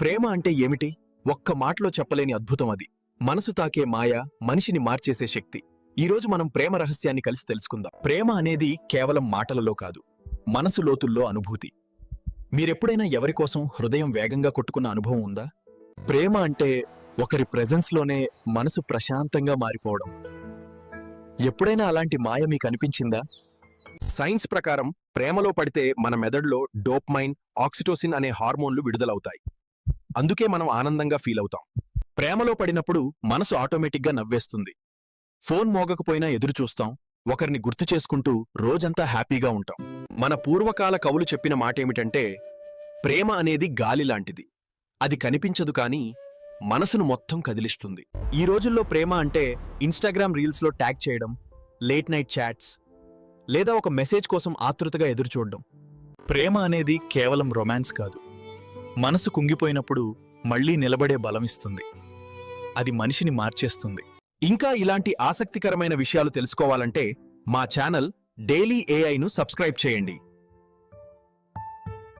ప్రేమ అంటే ఏమిటి? ఒక్క మాటలో చెప్పలేని అద్భుతం అది. మనసు తాకే మాయ, మనిషిని మార్చేసే శక్తి. ఈరోజు మనం ప్రేమ రహస్యాన్ని కలిసి తెలుసుకుందాం. ప్రేమ అనేది కేవలం మాటలలో కాదు, మనసు లోతుల్లో అనుభూతి. మీరెప్పుడైనా ఎవరికోసం హృదయం వేగంగా కొట్టుకున్న అనుభవం ఉందా? ప్రేమ అంటే ఒకరి ప్రెజెన్స్లోనే మనసు ప్రశాంతంగా మారిపోవడం. ఎప్పుడైనా అలాంటి మాయ మీకు అనిపించిందా? సైన్స్ ప్రకారం ప్రేమలో పడితే మన మెదడులో డోపమైన్, ఆక్సిటోసిన్ అనే హార్మోన్లు విడుదలవుతాయి. అందుకే మనం ఆనందంగా ఫీల్ అవుతాం. ప్రేమలో పడినప్పుడు మనసు ఆటోమేటిక్గా నవ్వేస్తుంది. ఫోన్ మోగకపోయినా ఎదురుచూస్తాం. ఒకరిని గుర్తు చేసుకుంటూ రోజంతా హ్యాపీగా ఉంటాం. మన పూర్వకాల కవులు చెప్పిన మాటేమిటంటే, ప్రేమ అనేది గాలి లాంటిది. అది కనిపించదు కానీ మనసును మొత్తం కదిలిస్తుంది. ఈ రోజుల్లో ప్రేమ అంటే ఇన్స్టాగ్రామ్ రీల్స్లో ట్యాగ్ చేయడం, లేట్ నైట్ చాట్స్, లేదా ఒక మెసేజ్ కోసం ఆతృతగా ఎదురుచూడడం. ప్రేమ అనేది కేవలం రొమాన్స్ కాదు. మనసు కుంగిపోయినప్పుడు మళ్లీ నిలబడే బలమిస్తుంది. అది మనిషిని మార్చేస్తుంది. ఇంకా ఇలాంటి ఆసక్తికరమైన విషయాలు తెలుసుకోవాలంటే మా ఛానల్ డైలీ ఏఐను సబ్స్క్రైబ్ చేయండి.